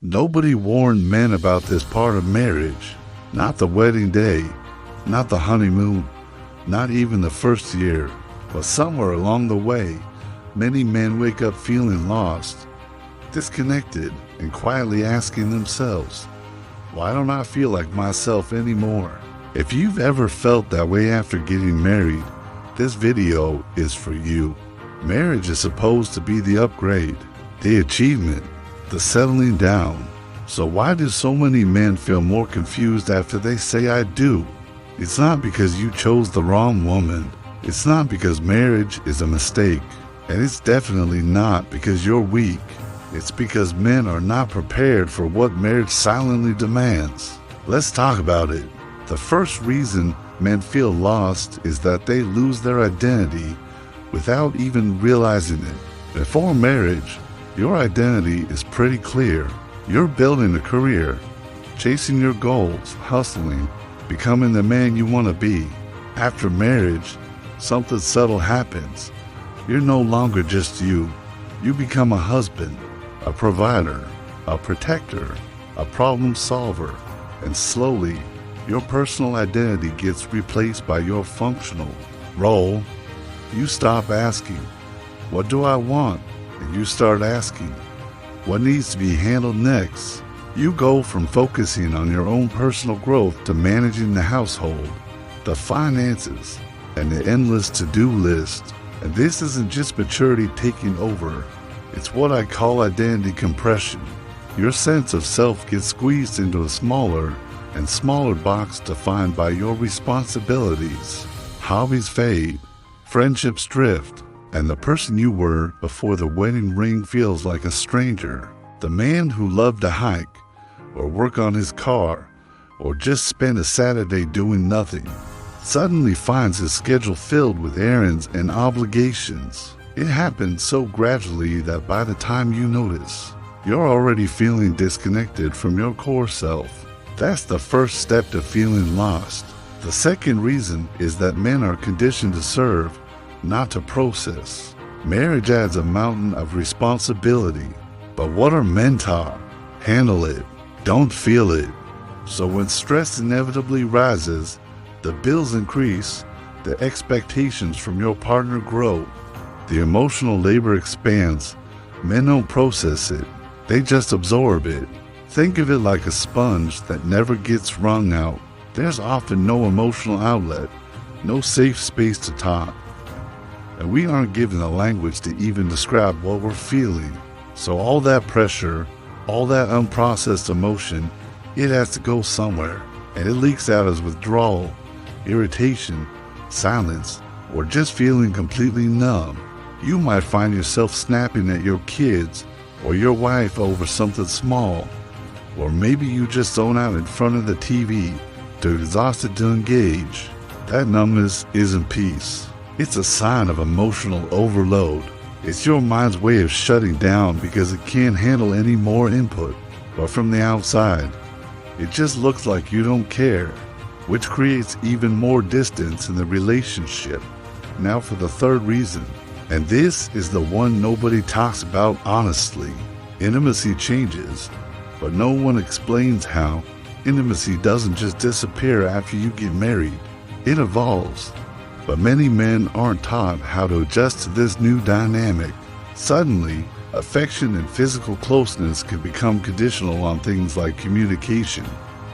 Nobody warned men about this part of marriage. Not the wedding day, not the honeymoon, not even the first year. But somewhere along the way, many men wake up feeling lost, disconnected, and quietly asking themselves, why don't I feel like myself anymore? If you've ever felt that way after getting married, this video is for you. Marriage is supposed to be the upgrade, the achievement, the settling down. So why do so many men feel more confused after they say I do? It's not because you chose the wrong woman. It's not because marriage is a mistake. And it's definitely not because you're weak. It's because men are not prepared for what marriage silently demands. Let's talk about it. The first reason men feel lost is that they lose their identity without even realizing it. Before marriage, your identity is pretty clear. You're building a career, chasing your goals, hustling, becoming the man you want to be. After marriage, something subtle happens. You're no longer just you. You become a husband, a provider, a protector, a problem solver, and slowly, your personal identity gets replaced by your functional role. You stop asking, what do I want? And you start asking, what needs to be handled next? You go from focusing on your own personal growth to managing the household, the finances, and the endless to-do list. And this isn't just maturity taking over. It's what I call identity compression. Your sense of self gets squeezed into a smaller and smaller box defined by your responsibilities. Hobbies fade, friendships drift, and the person you were before the wedding ring feels like a stranger. The man who loved to hike, or work on his car, or just spend a Saturday doing nothing, suddenly finds his schedule filled with errands and obligations. It happens so gradually that by the time you notice, you're already feeling disconnected from your core self. That's the first step to feeling lost. The second reason is that men are conditioned to serve, not to process. Marriage adds a mountain of responsibility, but what are men taught? Handle it, don't feel it. So when stress inevitably rises, the bills increase, the expectations from your partner grow, the emotional labor expands. Men don't process it, they just absorb it. Think of it like a sponge that never gets wrung out. There's often no emotional outlet, no safe space to talk. And we aren't given a language to even describe what we're feeling. So all that pressure, all that unprocessed emotion, it has to go somewhere. And it leaks out as withdrawal, irritation, silence, or just feeling completely numb. You might find yourself snapping at your kids or your wife over something small. Or maybe you just zone out in front of the TV, too exhausted to engage. That numbness isn't peace. It's a sign of emotional overload. It's your mind's way of shutting down because it can't handle any more input. But from the outside, it just looks like you don't care, which creates even more distance in the relationship. Now for the third reason, and this is the one nobody talks about honestly. Intimacy changes, but no one explains how. Intimacy doesn't just disappear after you get married. It evolves. But many men aren't taught how to adjust to this new dynamic. Suddenly, affection and physical closeness can become conditional on things like communication,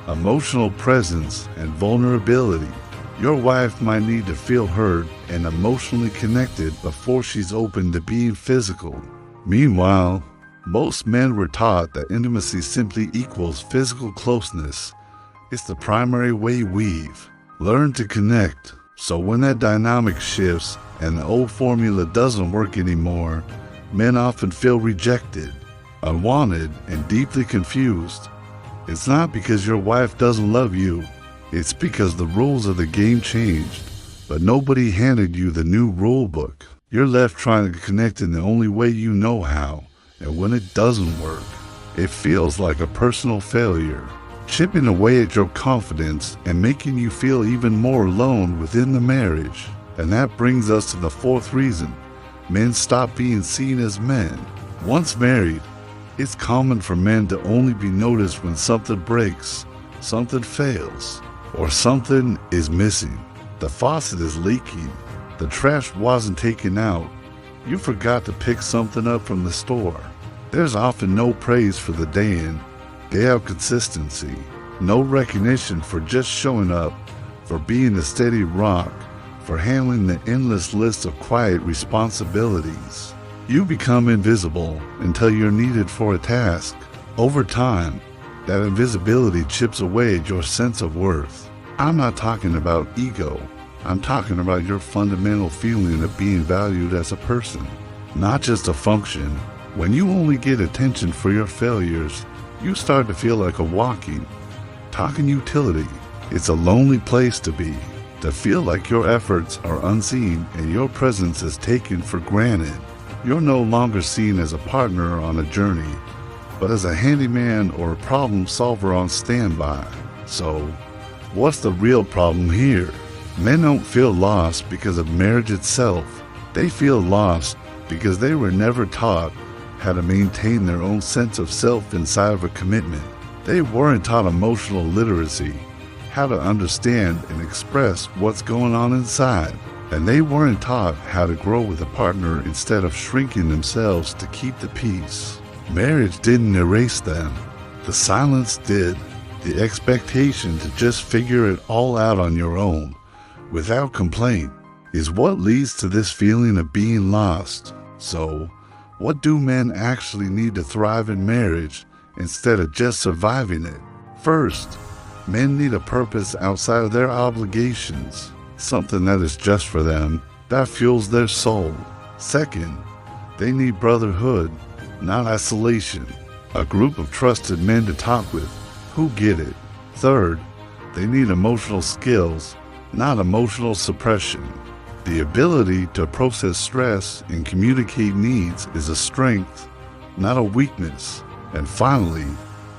emotional presence, and vulnerability. Your wife might need to feel heard and emotionally connected before she's open to being physical. Meanwhile, most men were taught that intimacy simply equals physical closeness. It's the primary way we've learned to connect. So when that dynamic shifts and the old formula doesn't work anymore, men often feel rejected, unwanted, and deeply confused. It's not because your wife doesn't love you. It's because the rules of the game changed, but nobody handed you the new rule book. You're left trying to connect in the only way you know how, and when it doesn't work, it feels like a personal failure, chipping away at your confidence and making you feel even more alone within the marriage. And that brings us to the fourth reason. Men stop being seen as men. Once married, It's common for men to only be noticed when something breaks, something fails, or something is missing. The faucet is leaking, the trash wasn't taken out, you forgot to pick something up from the store. There's often no praise for the day in, day out consistency, no recognition for just showing up, for being a steady rock, for handling the endless list of quiet responsibilities. You become invisible until you're needed for a task. Over time, that invisibility chips away at your sense of worth. I'm not talking about ego. I'm talking about your fundamental feeling of being valued as a person, not just a function. When you only get attention for your failures, you start to feel like a walking, talking utility. It's a lonely place to be, to feel like your efforts are unseen and your presence is taken for granted. You're no longer seen as a partner on a journey, but as a handyman or a problem solver on standby. So, what's the real problem here? Men don't feel lost because of marriage itself. They feel lost because they were never taught how to maintain their own sense of self inside of a commitment. They weren't taught emotional literacy, how to understand and express what's going on inside. And they weren't taught how to grow with a partner instead of shrinking themselves to keep the peace. Marriage didn't erase them. The silence did. The expectation to just figure it all out on your own, without complaint, is what leads to this feeling of being lost. So, what do men actually need to thrive in marriage instead of just surviving it? First, men need a purpose outside of their obligations, something that is just for them, that fuels their soul. Second, they need brotherhood, not isolation, a group of trusted men to talk with who get it. Third, they need emotional skills, not emotional suppression. The ability to process stress and communicate needs is a strength, not a weakness. And finally,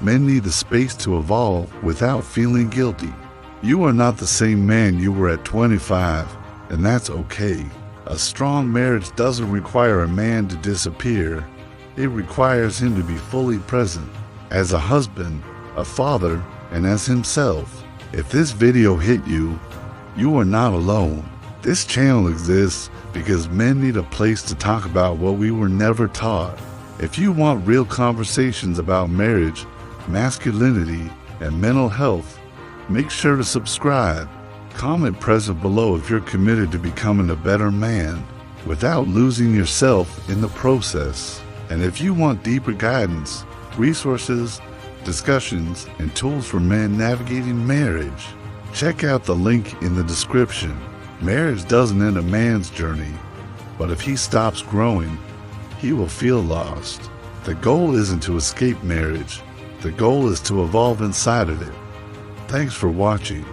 men need the space to evolve without feeling guilty. You are not the same man you were at 25, and that's okay. A strong marriage doesn't require a man to disappear. It requires him to be fully present, as a husband, a father, and as himself. If this video hit you, you are not alone. This channel exists because men need a place to talk about what we were never taught. If you want real conversations about marriage, masculinity, and mental health, make sure to subscribe. Comment present below if you're committed to becoming a better man without losing yourself in the process. And if you want deeper guidance, resources, discussions, and tools for men navigating marriage, check out the link in the description. Marriage doesn't end a man's journey, but if he stops growing, he will feel lost. The goal isn't to escape marriage. The goal is to evolve inside of it. Thanks for watching.